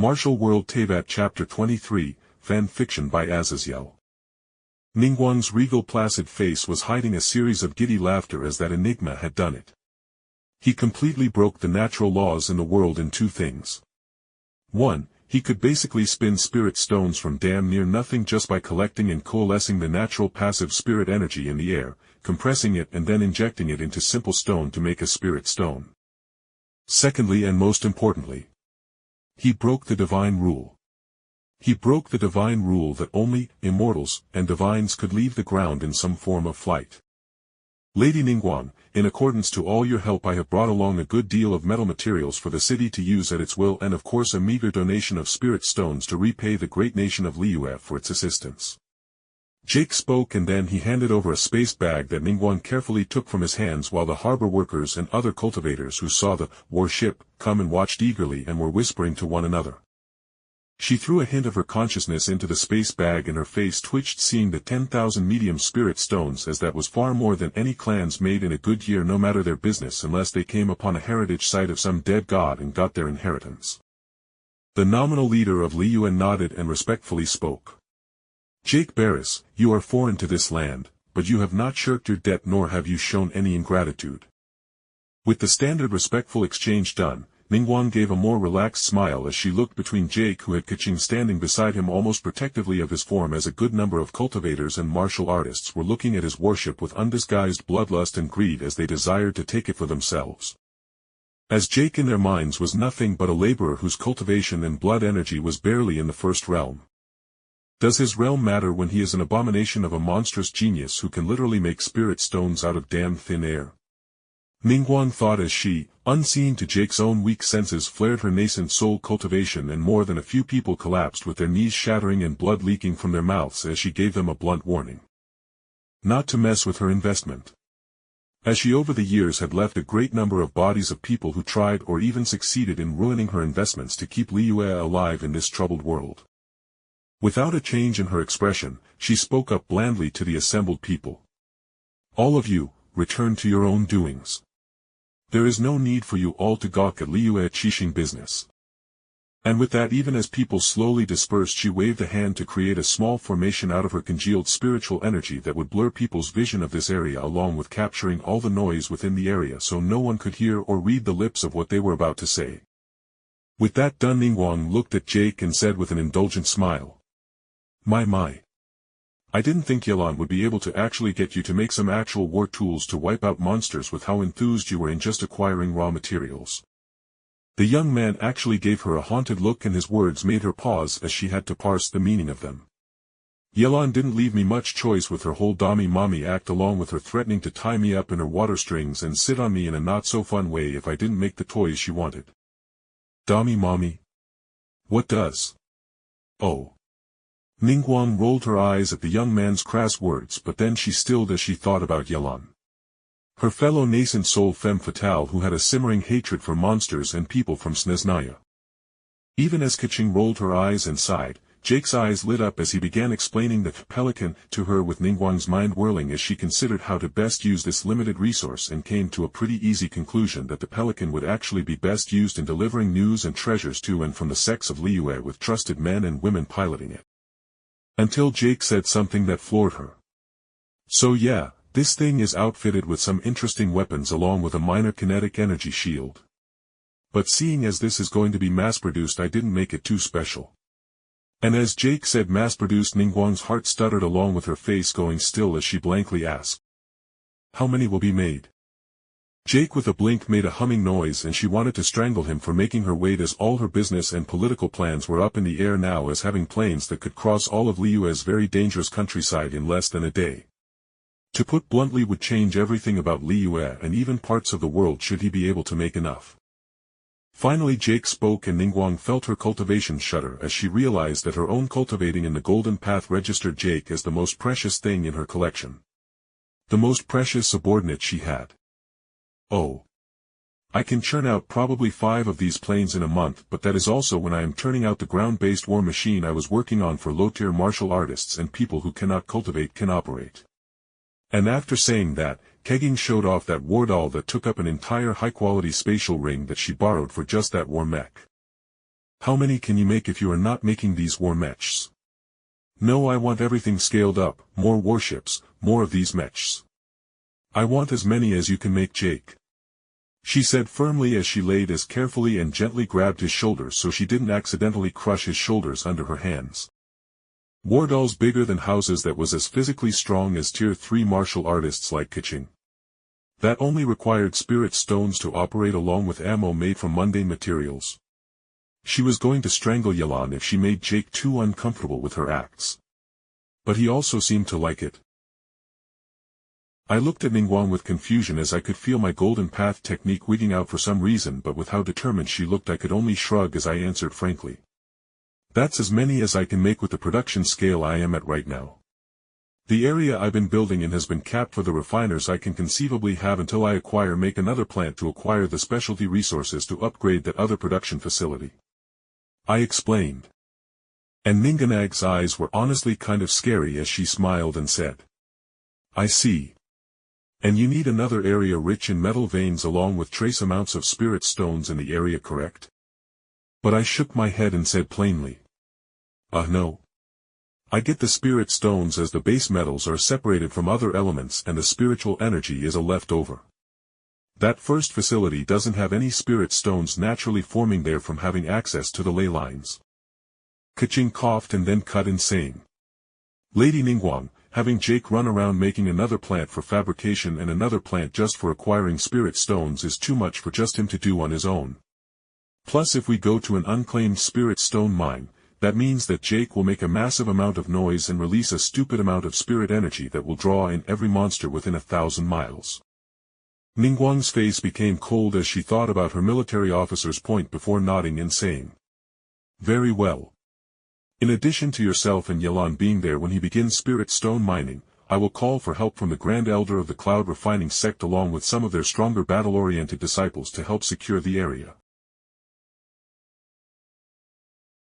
Martial World Teyvat Chapter 23, Fan Fiction by Azazyel. Ningguang's regal placid face was hiding a series of giddy laughter as that enigma had done it. He completely broke the natural laws in the world in two things. 1. He could basically spin spirit stones from damn near nothing just by collecting and coalescing the natural passive spirit energy in the air, compressing it and then injecting it into simple stone to make a spirit stone. Secondly, and most importantly, he broke the divine rule. He broke the divine rule that only immortals and divines could leave the ground in some form of flight. Lady Ningguang, in accordance to all your help, I have brought along a good deal of metal materials for the city to use at its will, and of course a meager donation of spirit stones to repay the great nation of Liyue for its assistance. Jake spoke, and then he handed over a space bag that Ningguang carefully took from his hands, while the harbor workers and other cultivators who saw the warship come and watched eagerly and were whispering to one another. She threw a hint of her consciousness into the space bag, and her face twitched seeing the 10,000 medium spirit stones, as that was far more than any clans made in a good year, no matter their business, unless they came upon a heritage site of some dead god and got their inheritance. The nominal leader of Liyue nodded and respectfully spoke. Jake Barris, you are foreign to this land, but you have not shirked your debt, nor have you shown any ingratitude. With the standard respectful exchange done, Ningguang gave a more relaxed smile as she looked between Jake, who had Kaching standing beside him almost protectively of his form, as a good number of cultivators and martial artists were looking at his worship with undisguised bloodlust and greed, as they desired to take it for themselves. As Jake in their minds was nothing but a laborer whose cultivation and blood energy was barely in the first realm. Does his realm matter when he is an abomination of a monstrous genius who can literally make spirit stones out of damn thin air? Ningguang thought as she, unseen to Jake's own weak senses, flared her nascent soul cultivation, and more than a few people collapsed with their knees shattering and blood leaking from their mouths as she gave them a blunt warning. Not to mess with her investment. As she over the years had left a great number of bodies of people who tried or even succeeded in ruining her investments to keep Liyue alive in this troubled world. Without a change in her expression, she spoke up blandly to the assembled people. All of you, return to your own doings. There is no need for you all to gawk at Liyue Qixing business. And with that, even as people slowly dispersed, she waved a hand to create a small formation out of her congealed spiritual energy that would blur people's vision of this area, along with capturing all the noise within the area so no one could hear or read the lips of what they were about to say. With that done, Ningguang looked at Jake and said with an indulgent smile, My. I didn't think Yelan would be able to actually get you to make some actual war tools to wipe out monsters with how enthused you were in just acquiring raw materials. The young man actually gave her a haunted look, and his words made her pause as she had to parse the meaning of them. Yelan didn't leave me much choice with her whole Dami Mommy act, along with her threatening to tie me up in her water strings and sit on me in a not-so-fun way if I didn't make the toys she wanted. Dami Mommy? What does? Oh. Ningguang rolled her eyes at the young man's crass words, but then she stilled as she thought about Yelan. Her fellow nascent soul femme fatale, who had a simmering hatred for monsters and people from Snezhnaya. Even as Kaching rolled her eyes and sighed, Jake's eyes lit up as he began explaining the pelican to her, with Ningguang's mind whirling as she considered how to best use this limited resource, and came to a pretty easy conclusion that the pelican would actually be best used in delivering news and treasures to and from the sects of Liyue, with trusted men and women piloting it. Until Jake said something that floored her. So yeah, this thing is outfitted with some interesting weapons along with a minor kinetic energy shield. But seeing as this is going to be mass-produced, I didn't make it too special. And as Jake said mass-produced, Ningguang's heart stuttered, along with her face going still as she blankly asked, How many will be made? Jake with a blink made a humming noise, and she wanted to strangle him for making her wait, as all her business and political plans were up in the air now, as having planes that could cross all of Liyue's very dangerous countryside in less than a day. To put bluntly, would change everything about Liyue and even parts of the world should he be able to make enough. Finally Jake spoke, and Ningguang felt her cultivation shudder as she realized that her own cultivating in the golden path registered Jake as the most precious thing in her collection. The most precious subordinate she had. Oh. I can churn out probably 5 of these planes in a month, but that is also when I am turning out the ground-based war machine I was working on for low-tier martial artists and people who cannot cultivate can operate. And after saying that, Kegging showed off that war doll that took up an entire high-quality spatial ring that she borrowed for just that war mech. How many can you make if you are not making these war mechs? No, I want everything scaled up, more warships, more of these mechs. I want as many as you can make, Jake. She said firmly as she laid as carefully and gently grabbed his shoulders so she didn't accidentally crush his shoulders under her hands. War dolls bigger than houses, that was as physically strong as tier 3 martial artists like Keqing. That only required spirit stones to operate along with ammo made from mundane materials. She was going to strangle Yelan if she made Jake too uncomfortable with her acts. But he also seemed to like it. I looked at Ningguang with confusion as I could feel my golden path technique wigging out for some reason, but with how determined she looked I could only shrug as I answered frankly. That's as many as I can make with the production scale I am at right now. The area I've been building in has been capped for the refiners I can conceivably have until I make another plant to acquire the specialty resources to upgrade that other production facility. I explained. And Ningguang's eyes were honestly kind of scary as she smiled and said, I see. And you need another area rich in metal veins along with trace amounts of spirit stones in the area, correct? But I shook my head and said plainly. No. I get the spirit stones as the base metals are separated from other elements and the spiritual energy is a leftover. That first facility doesn't have any spirit stones naturally forming there from having access to the ley lines. Keqing coughed and then cut in saying. Lady Ningguang, having Jake run around making another plant for fabrication and another plant just for acquiring spirit stones is too much for just him to do on his own. Plus if we go to an unclaimed spirit stone mine, that means that Jake will make a massive amount of noise and release a stupid amount of spirit energy that will draw in every monster within 1,000 miles. Ningguang's face became cold as she thought about her military officer's point before nodding and saying. Very well. In addition to yourself and Yelan being there when he begins spirit stone mining, I will call for help from the Grand Elder of the Cloud Refining Sect along with some of their stronger battle-oriented disciples to help secure the area.